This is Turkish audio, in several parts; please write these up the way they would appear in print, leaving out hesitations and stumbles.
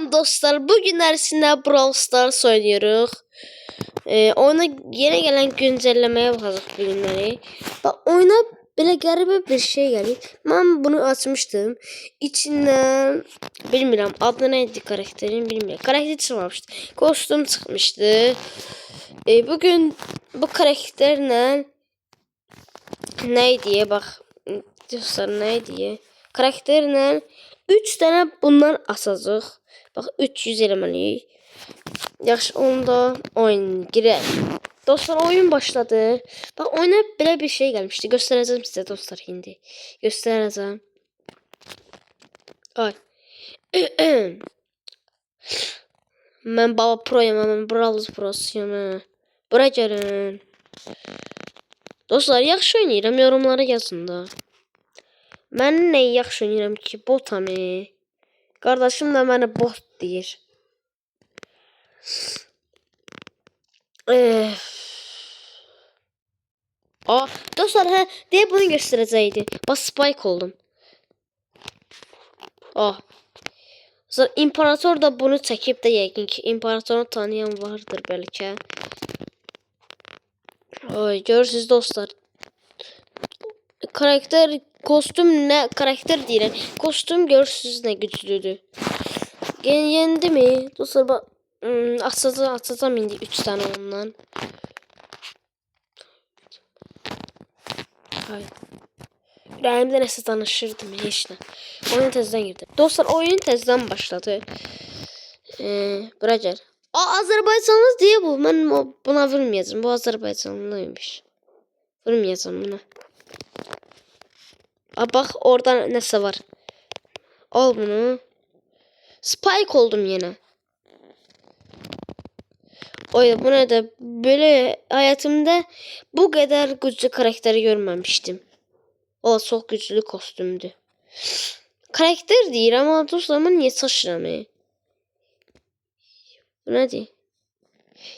Selam dostlar. Bugün dersinde Brawl Stars oynuyoruz. Oyuna yeni gelen güncellemeye bakacağız bugünleri. Bak oyuna böyle garip bir şey geldi. Ben bunu açmıştım. İçinden bilmiyorum adı neydi karakterin bilmiyorum. Karakter çıkmamıştı. Kostüm çıkmıştı. Bugün bu karakterle ne diye bak dostlar ne diye karakterle 3 tane bundan asacaq. Bax 300 eləməliyik. Yaxşı onda oyun girək. Dostlar oyun başladı. Bax oyuna belə bir şey gəlmişdi. Göstərəcəm sizə dostlar indi. Göstərəcəm. Ay. Mən baba proyam, mən Brawl prosuyam. Bura gəlin. Dostlar yaxşı oynayıram, yorumlara yazın da. Mən nə yaxşı oynayıram ki, botam. Qardaşım da mənə bot deyir. Dostlar, deyə bunu göstərəcəkdi. Bax, spike oldum. Dostlar, imparator da bunu çəkib də yəqin ki, imparatoru tanıyan vardır bəlkə. Görürsünüz dostlar. Karakter, kostüm nə? Karakter deyirəm. Kostüm görürsünüz nə güclüdür. Yendi mi? Dostlar bak. Açacağım indi 3 tane ondan. Hay. Rəhimdə nəsə danışırdım heç nə. Oyun təzədən girdi. Dostlar oyun təzədən başladı. Bura gəl. Azərbaycanlı deyə bu. Mən buna vurmayacağım. Bu Azərbaycanlıymış. Vurmayacağım buna. Bak orada nəsə var. Al bunu. Spike oldum yine. Bu ne de böyle hayatımda bu kadar güçlü karakteri görmemiştim. O çok güçlü kostümdü. Karakter değil ama dostlar ben niye şaşıram? Bu nedir?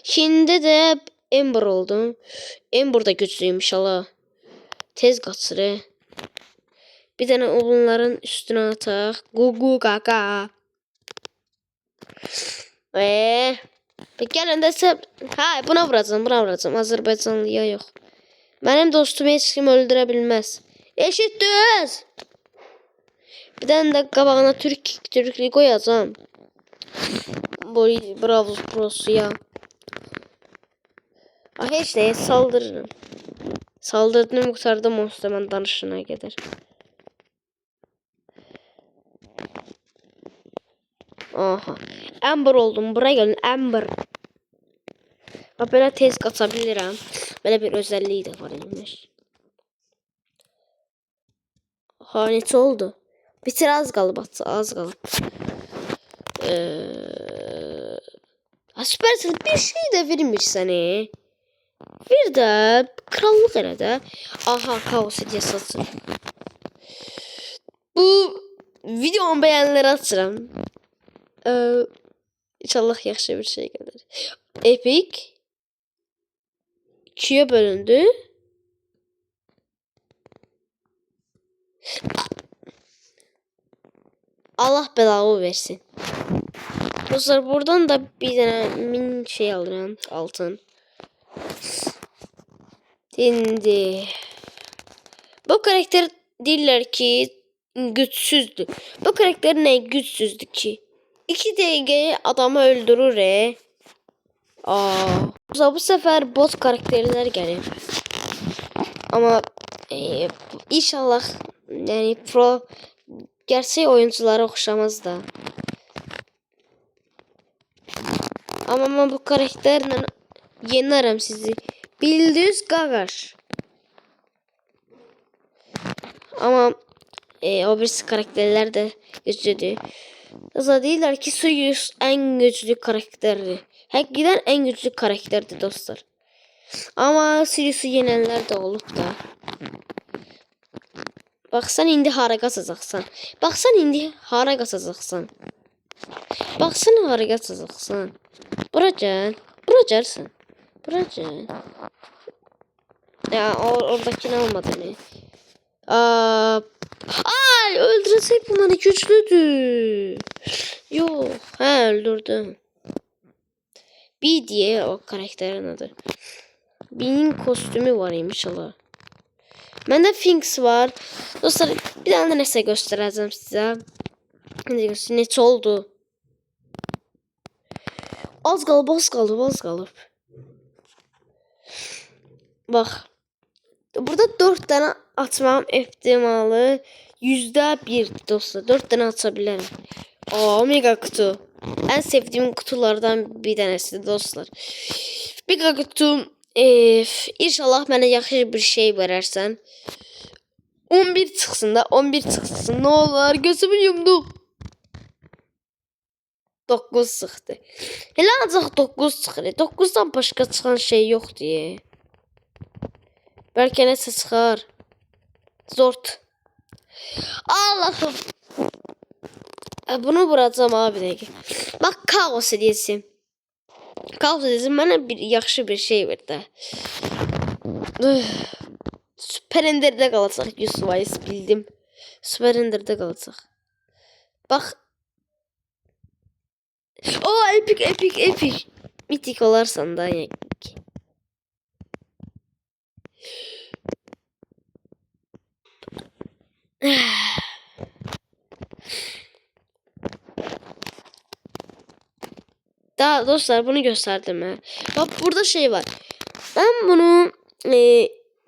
Şimdi de Ember oldum. Ember da güçlüymüş Allah. Tez kaçırı. Bir tane bunların üstüne atak. Gugu gaga. Gəlin də buna vuracağım, Azərbaycanlıya yox. Mənim dostumu heç kim öldürə bilməz. Eşitdiniz? Bir dənə də qabağına türklü qoyacağım. Brawl Prosuya. Heç nəyə saldırırım. Saldırdım, qurtardım monsterman danışına qədər. Aha. Ember oldum. Buraya gelin. Ember. Böyle tez kaçabilirim. Böyle bir özelliği de var imiş. Hanet oldu. Bitir az kalıp atsa. Az kalıp. Süpersin. Bir şey de vermiş seni. Bir de krallık herhalde. Aha kaos hediyesi atsın. Bu videomu beğenenlere atsın. İnşallah yaxşı bir şey gelir. Epic 2'ye bölündü. Allah belanı versin. Dostlar buradan da bir tane min şey alıyorum. Altın. Şimdi bu karakter değiller ki güçsüzdü. Bu karakter ne güçsüzdü ki? 2 DG adamı öldürür. Bu sefer bot karakterler gelir. Ama inşallah yani pro gerçek oyunculara oxşamaz da. Ama ben bu karakterle yenerim sizi. Bildiğiniz kadar. Ama o birisi karakterler de güçlüdür. Aslında değiller ki Sirius en güçlü karakterdi. Hakikaten en güçlü karakterdi dostlar. Ama Sirius'u yenenler de olup da. Baksan indi hara qaçacaqsan. Baksan indi hara qaçacaqsan. Baksan hara qaçacaqsan. Bura gəl. Bura gəlsin. Bura gəl. Ya oradakini almadı ne? Ay öldürecek bunları güçlüdür. Yok. Ha, öldürdüm. B diye o karakterin adı. B'nin kostümü var inşallah. Bende Finks var. Dostlar bir tane nəsə göstereceğim size. Neçə oldu? Az qalıb. Bak. Burada 4 tane atmam ihtimalı %1 dostlar. 4 tane atabilirim. Aa, mega kutu. En sevdiğim kutulardan bir tanesi dostlar. Mega kutu. İnşallah bana yaxşı bir şey verərsən. 11 çıxsın da, 11 çıxsın. Ne olar? Gözümü yumdu. 9 çıxdı. Elə ancaq 9 çıxır. 9'dan başqa çıxan şey yok diye. Belki nəsə çıxar. Zord. Allah'ım. Bunu vuracağım abi dəqiqə. Bax, kaos edilsin. Kaos edilsin. Mənə bir yaxşı bir şey verdi. Süper Ender'de qalacaq. 100% bildim. Süper Ender'de qalacaq. Bax. Oo, epic. Mitik olarsan da yəni. Daha dostlar bunu gösterdim ha. Bak burada şey var. Ben bunu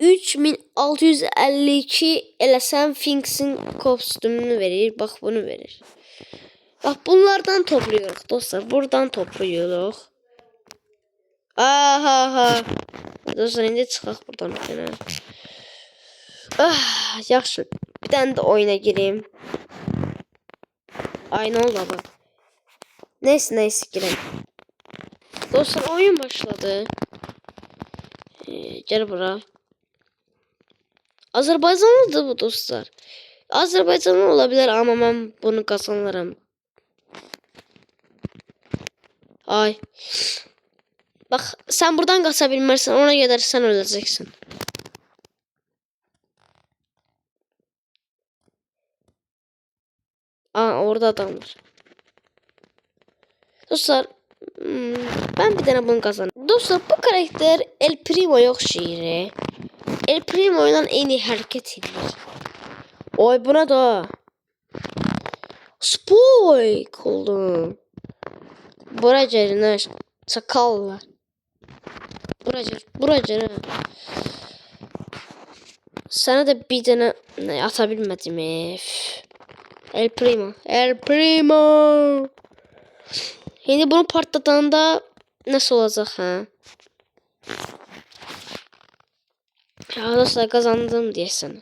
3652 eləsəm Finks'in kostümünü verir. Bak bunu verir. Bak bunlardan topluyoruz dostlar. Buradan topluyoruz. Aha. Dostlar indi çıxaq buradan bir tane. Yaxşı. Bir tane de oyuna gireyim. Ay ne oldu bak. Neyse girelim. Dostlar oyun başladı. Gel bura. Azerbaycanlıdır bu dostlar. Azerbaycanlı olabilir ama ben bunu kazanırım. Ay. Bak sen buradan kaçabilmezsin. Ona kadar sen öleceksin. Orada adam var. Dostlar ben bir tane bunu kazandım. Dostlar bu karakter El Primo yok şiiri. El Primo ile en iyi hareket ediyor. Oy buna da. Spike oldu. Buracırına çakal var. Buracır. Sana da bir tane atabilmedim. El Primo. Şimdi bunu patlatanda nasıl olacak ha? Ya dostlar kazandım diye sana.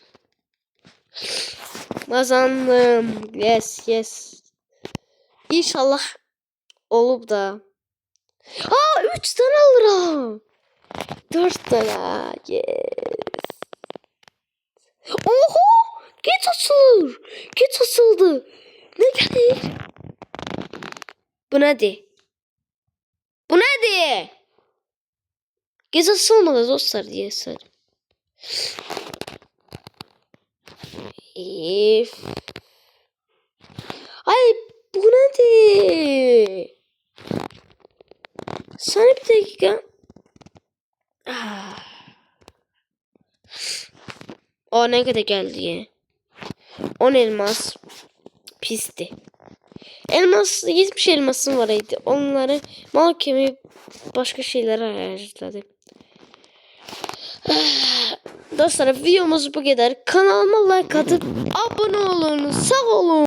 Kazandım. Yes. İnşallah olup da. 3 tane alırım. 4 tane. Yes. Oho! Geç açıldı. Ne gelir? Bu nedir? Geç açılmadı dostlar diye sar. Ay bu nedir? Sana bir dakika. O ne kadar geldi ya? 10 elmas pisti. 70 elmasım var idi. Onları mal kimi başka şeylere harcadım. Dostlar videomuz bu kadar. Kanalıma like atıp abone olun. Sağ olun.